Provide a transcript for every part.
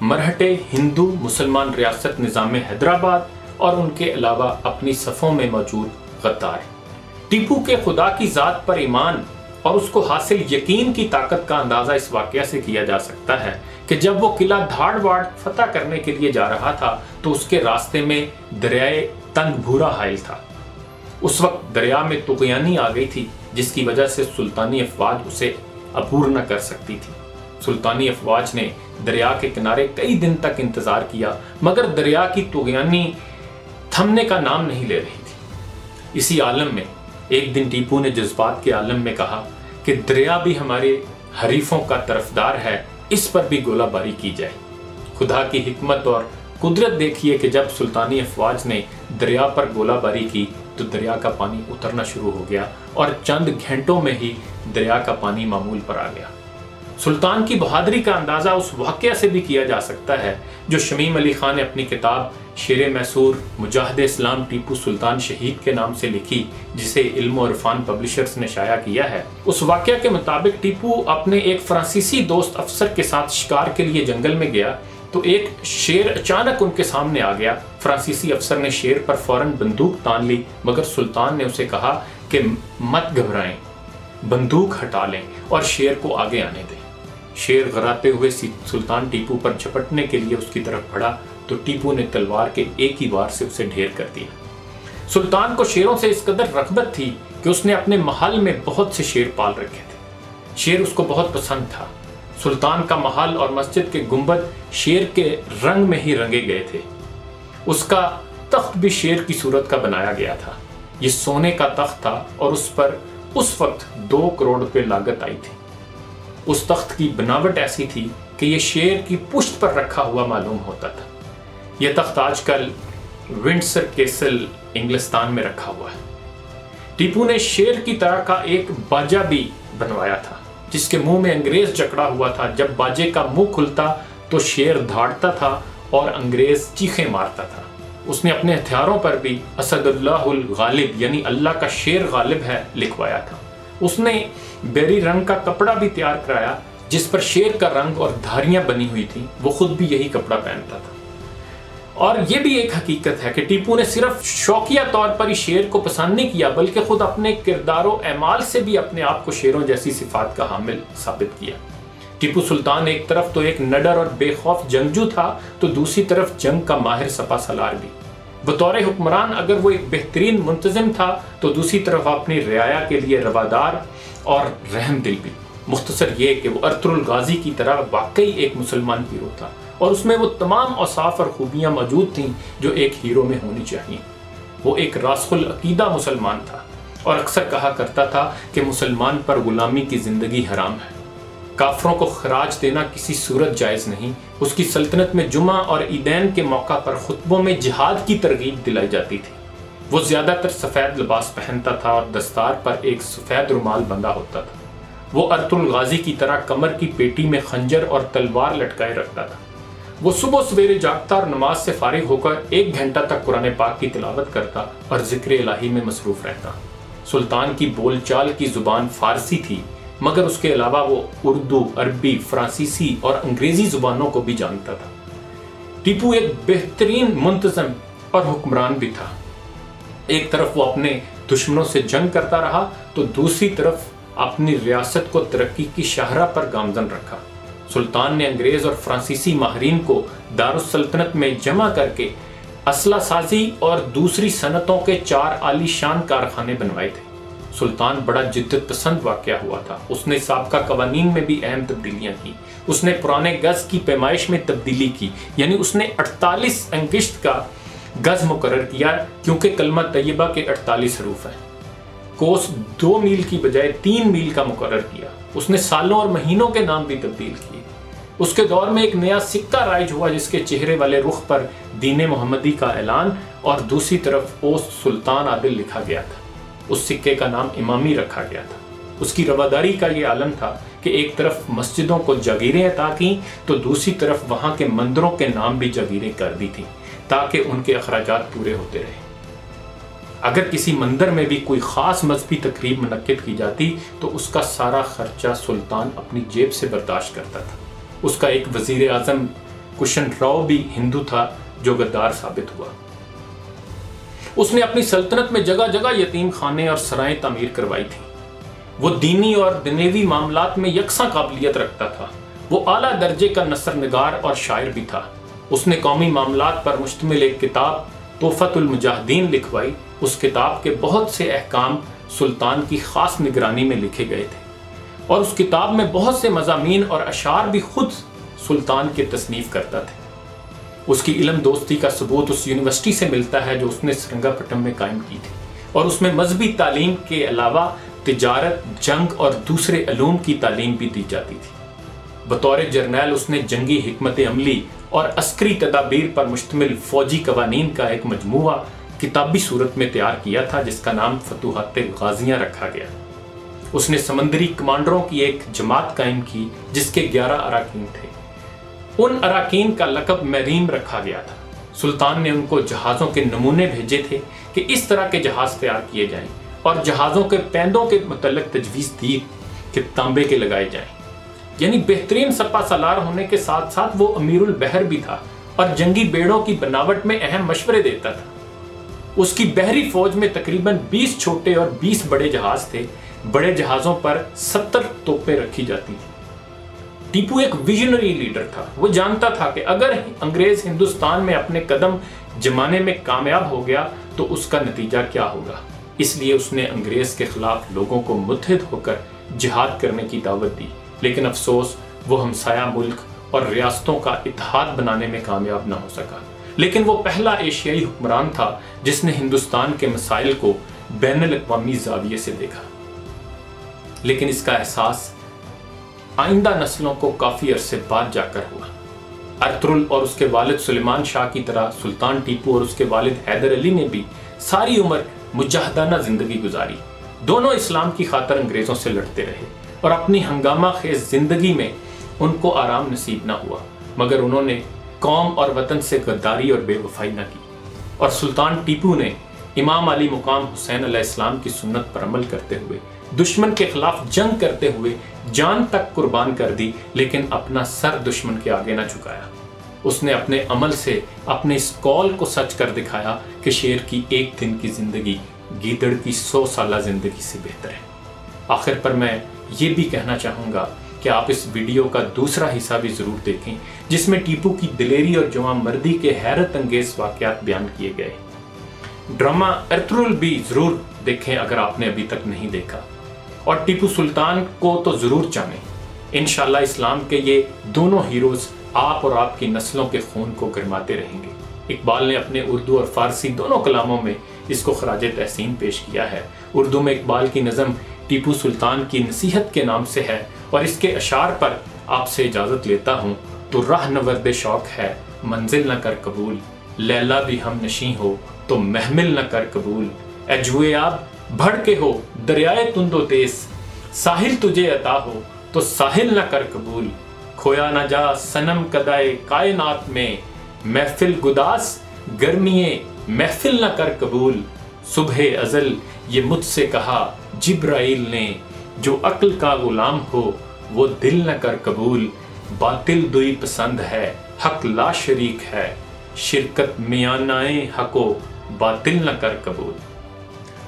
مرہٹے، ہندو مسلمان ریاست نظام حیدرآباد اور ان کے علاوہ اپنی صفوں میں موجود غدار۔ ٹیپو کے خدا کی ذات پر ایمان اور اس کو حاصل یقین کی طاقت کا اندازہ اس واقعہ سے کیا جا سکتا ہے کہ جب وہ قلعہ دھاڑواڑ فتح کرنے کے لیے جا رہا تھا تو اس کے راستے میں دریائے تنگ بھورا حائل تھا۔ اس وقت دریا میں طغیانی آ گئی تھی جس کی وجہ سے سلطانی افواج اسے عبور نہ کر سکتی تھی۔ سلطانی افواج نے دریا کے کنارے کئی دن تک انتظار کیا مگر دریا کی طغیانی تھمنے کا نام نہیں لے رہی تھی۔ اسی عالم میں ایک دن ٹیپو نے جذبات کے عالم میں کہا کہ دریا بھی ہمارے حریفوں کا طرفدار ہے، اس پر بھی گولہ باری کی جائے۔ خدا کی حکمت اور قدرت دیکھیے کہ جب سلطانی افواج نے دریا پر گولہ باری کی تو دریا کا پانی اترنا شروع ہو گیا اور چند گھنٹوں میں ہی دریا کا پانی معمول پر آ گیا۔ سلطان کی بہادری کا اندازہ اس واقعہ سے بھی کیا جا سکتا ہے جو شمیم علی خان نے اپنی کتاب شیر میسور مجاہد اسلام ٹیپو سلطان شہید کے نام سے لکھی، جسے علم و عرفان پبلشرز نے شائع کیا ہے۔ اس واقعہ کے مطابق ٹیپو اپنے ایک فرانسیسی دوست افسر کے ساتھ شکار کے لیے جنگل میں گیا تو ایک شیر اچانک ان کے سامنے آ گیا۔ فرانسیسی افسر نے شیر پر فوراً بندوق تان لی مگر سلطان نے اسے کہا کہ مت گھبرائیں، بندوق ہٹا لیں اور شیر کو آگے آنے دیں۔ شیر غراتے ہوئے سلطان ٹیپو پر جھپٹنے کے لیے اس کی طرف بڑھا تو ٹیپو نے تلوار کے ایک ہی وار سے اسے ڈھیر کر دیا۔ سلطان کو شیروں سے اس قدر رغبت تھی کہ اس نے اپنے محل میں بہت سے شیر پال رکھے تھے۔ شیر اس کو بہت پسند تھا۔ سلطان کا محل اور مسجد کے گنبد شیر کے رنگ میں ہی رنگے گئے تھے۔ اس کا تخت بھی شیر کی صورت کا بنایا گیا تھا۔ یہ سونے کا تخت تھا اور اس پر اس وقت 2 کروڑ روپے لاگت آئی تھی۔ اس تخت کی بناوٹ ایسی تھی کہ یہ شیر کی پشت پر رکھا ہوا معلوم ہوتا تھا۔ یہ تخت آج کل ونڈسر کیسل انگلستان میں رکھا ہوا ہے۔ ٹیپو نے شیر کی طرح کا ایک باجا بھی بنوایا تھا جس کے منہ میں انگریز جکڑا ہوا تھا۔ جب باجے کا منہ کھلتا تو شیر دھاڑتا تھا اور انگریز چیخیں مارتا تھا۔ اس نے اپنے ہتھیاروں پر بھی اسد اللہ الغالب یعنی اللہ کا شیر غالب ہے لکھوایا تھا۔ اس نے بیری رنگ کا کپڑا بھی تیار کرایا جس پر شیر کا رنگ اور دھاریاں بنی ہوئی تھیں۔ وہ خود بھی یہی کپڑا پہنتا تھا۔ اور یہ بھی ایک حقیقت ہے کہ ٹیپو نے صرف شوقیہ طور پر ہی شیر کو پسند نہیں کیا بلکہ خود اپنے کردار و اعمال سے بھی اپنے آپ کو شیروں جیسی صفات کا حامل ثابت کیا۔ ٹیپو سلطان ایک طرف تو ایک نڈر اور بے خوف جنگجو تھا تو دوسری طرف جنگ کا ماہر سپہ سالار بھی۔ بطور حکمران اگر وہ ایک بہترین منتظم تھا تو دوسری طرف اپنی رعایا کے لیے روادار اور رحم دل بھی۔ مختصر یہ کہ وہ ارطغرل غازی کی طرح واقعی ایک مسلمان ہیرو تھا اور اس میں وہ تمام اوصاف اور خوبیاں موجود تھیں جو ایک ہیرو میں ہونی چاہیے۔ وہ ایک راسخ العقیدہ مسلمان تھا اور اکثر کہا کرتا تھا کہ مسلمان پر غلامی کی زندگی حرام ہے۔ کافروں کو خراج دینا کسی صورت جائز نہیں۔ اس کی سلطنت میں جمعہ اور عیدین کے موقع پر خطبوں میں جہاد کی ترغیب دلائی جاتی تھی۔ وہ زیادہ تر سفید لباس پہنتا تھا اور دستار پر ایک سفید رومال بندھا ہوتا تھا۔ وہ ارطغرل غازی کی طرح کمر کی پیٹی میں خنجر اور تلوار لٹکائے رکھتا تھا۔ وہ صبح سویرے جاگتا اور نماز سے فارغ ہو کر 1 گھنٹہ تک قرآن پاک کی تلاوت کرتا اور ذکر الہی میں مصروف رہتا۔ سلطان کی بول چال کی زبان فارسی تھی مگر اس کے علاوہ وہ اردو، عربی، فرانسیسی اور انگریزی زبانوں کو بھی جانتا تھا۔ ٹیپو ایک بہترین منتظم اور حکمران بھی تھا۔ ایک طرف وہ اپنے دشمنوں سے جنگ کرتا رہا تو دوسری طرف اپنی ریاست کو ترقی کی شاہراہ پر گامزن رکھا۔ سلطان نے انگریز اور فرانسیسی ماہرین کو دارالسلطنت میں جمع کر کے اسلحہ سازی اور دوسری صنعتوں کے 4 عالی شان کارخانے بنوائے تھے۔ سلطان بڑا جدت پسند واقعہ ہوا تھا۔ اس نے سابقہ قوانین میں بھی اہم تبدیلیاں کی۔ اس نے پرانے گز کی پیمائش میں تبدیلی کی، یعنی اس نے 48 انگشت کا گز مقرر کیا کیونکہ کلمہ طیبہ کے 48 حروف ہیں۔ کوس 2 میل کی بجائے 3 میل کا مقرر کیا۔ اس نے سالوں اور مہینوں کے نام بھی تبدیل کیے۔ اس کے دور میں ایک نیا سکہ رائج ہوا جس کے چہرے والے رخ پر دین محمدی کا اعلان اور دوسری طرف اوست سلطان عادل لکھا گیا تھا۔ اس سکے کا نام امامی رکھا گیا تھا۔ اس کی رواداری کا یہ عالم تھا کہ ایک طرف مسجدوں کو جاگیریں عطا کی تو دوسری طرف وہاں کے مندروں کے نام بھی جاگیریں کر دی تھی تاکہ ان کے اخراجات پورے ہوتے رہے۔ اگر کسی مندر میں بھی کوئی خاص مذہبی تقریب منعقد کی جاتی تو اس کا سارا خرچہ سلطان اپنی جیب سے برداشت کرتا تھا۔ اس کا ایک وزیر اعظم کشن راؤ بھی ہندو تھا جو غدار ثابت ہوا۔ اس نے اپنی سلطنت میں جگہ جگہ یتیم خانے اور سرائیں تعمیر کروائی تھیں۔ وہ دینی اور دنیوی معاملات میں یکساں قابلیت رکھتا تھا۔ وہ اعلیٰ درجے کا نثر نگار اور شاعر بھی تھا۔ اس نے قومی معاملات پر مشتمل ایک کتاب تحفۃ المجاہدین لکھوائی۔ اس کتاب کے بہت سے احکام سلطان کی خاص نگرانی میں لکھے گئے تھے، اور اس کتاب میں بہت سے مضامین اور اشعار بھی خود سلطان کے تصنیف کرتا تھا۔ اس کی علم دوستی کا ثبوت اس یونیورسٹی سے ملتا ہے جو اس نے سرنگا پٹم میں قائم کی تھی، اور اس میں مذہبی تعلیم کے علاوہ تجارت، جنگ اور دوسرے علوم کی تعلیم بھی دی جاتی تھی۔ بطور جرنیل اس نے جنگی حکمت عملی اور عسکری تدابیر پر مشتمل فوجی قوانین کا ایک مجموعہ کتابی صورت میں تیار کیا تھا جس کا نام فتوحات غازیاں رکھا گیا۔ اس نے سمندری کمانڈروں کی ایک جماعت قائم کی جس کے 11 اراکین تھے۔ ان اراکین کا لقب مریم رکھا گیا تھا۔ سلطان نے ان کو جہازوں کے نمونے بھیجے تھے کہ اس طرح کے جہاز تیار کیے جائیں، اور جہازوں کے پیندوں کے متعلق تجویز دی کہ تانبے کے لگائے جائیں۔ یعنی بہترین سپہ سالار ہونے کے ساتھ ساتھ وہ امیر البحر بھی تھا اور جنگی بیڑوں کی بناوٹ میں اہم مشورے دیتا تھا۔ اس کی بحری فوج میں تقریباً 20 چھوٹے اور 20 بڑے جہاز تھے۔ بڑے جہازوں پر 70 توپیں رکھی جاتی تھیں۔ ٹیپو ایک ویژنری لیڈر تھا۔ وہ جانتا تھا کہ اگر انگریز ہندوستان میں اپنے قدم جمانے میں کامیاب ہو گیا تو اس کا نتیجہ کیا ہوگا۔ اس لیے اس نے انگریز کے خلاف لوگوں کو متحد ہو کر جہاد کرنے کی دعوت دی، لیکن افسوس وہ ہمسایہ ملک اور ریاستوں کا اتحاد بنانے میں کامیاب نہ ہو سکا۔ لیکن وہ پہلا ایشیائی حکمران تھا جس نے ہندوستان کے مسائل کو بین الاقوامی زاویے سے دیکھا۔ لیکن اس کا احساس آئندہ نسلوں کو کافی عرصے بعد جا کر ہوا۔ ارطغرل اور اس کے والد سلیمان شاہ کی طرح سلطان ٹیپو اور اس کے والد حیدر علی نے بھی ساری عمر مجاہدانہ زندگی گزاری۔ دونوں اسلام کی خاطر انگریزوں سے لڑتے رہے، اور اپنی ہنگامہ خیز زندگی میں ان کو آرام نصیب نہ ہوا، مگر انہوں نے قوم اور وطن سے غداری اور بے وفائی نہ کی۔ اور سلطان ٹیپو نے امام علی مقام حسین علیہ السلام کی سنت پر عمل کرتے ہوئے، دشمن کے خلاف جنگ کرتے ہوئے جان تک قربان کر دی، لیکن اپنا سر دشمن کے آگے نہ جھکایا۔ اس نے اپنے عمل سے اپنے اس قول کو سچ کر دکھایا کہ شیر کی ایک دن کی زندگی گیدڑ کی 100 سالہ زندگی سے بہتر ہے۔ آخر پر میں یہ بھی کہنا چاہوں گا کہ آپ اس ویڈیو کا دوسرا حصہ بھی ضرور دیکھیں جس میں ٹیپو کی دلیری اور جواں مردی کے حیرت انگیز واقعات بیان کیے گئے۔ ڈرامہ ارطغرل بھی ضرور دیکھیں اگر آپ نے ابھی تک نہیں دیکھا، اور ٹیپو سلطان کو تو ضرور جانیں۔ انشاءاللہ اسلام کے یہ دونوں ہیروز آپ اور آپ کی نسلوں کے خون کو گرماتے رہیں گے۔ اقبال نے اپنے اردو اور فارسی دونوں کلاموں میں اس کو خراج تحسین پیش کیا ہے۔ اردو میں اقبال کی نظم ٹیپو سلطان کی نصیحت کے نام سے ہے، اور اس کے اشعار پر آپ سے اجازت لیتا ہوں۔ تو راہ نورد شوق ہے منزل نہ کر قبول، لیلا بھی ہم نشیں ہو تو محمل نہ کر قبول۔ اے جوئے آب بڑھ کے ہو دریائے تند و تیز، ساحل تجھے عطا ہو تو ساحل نہ کر قبول۔ کھویا نہ جا صنم کدائے کائنات میں، محفل گداس گرمیے محفل نہ کر قبول۔ صبح ازل یہ مجھ سے کہا جبرائیل نے، جو عقل کا غلام ہو وہ دل نہ کر قبول۔ باطل دوئی پسند ہے حق لا شریک ہے، شرکت میانائے حق و باطل نہ کر قبول۔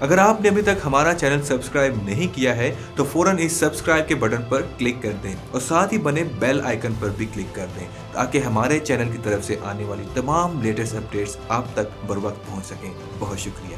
اگر آپ نے ابھی تک ہمارا چینل سبسکرائب نہیں کیا ہے تو فوراً اس سبسکرائب کے بٹن پر کلک کر دیں، اور ساتھ ہی بنے بیل آئیکن پر بھی کلک کر دیں تاکہ ہمارے چینل کی طرف سے آنے والی تمام لیٹسٹ اپڈیٹس آپ تک بر وقت پہنچ سکیں۔ بہت شکریہ۔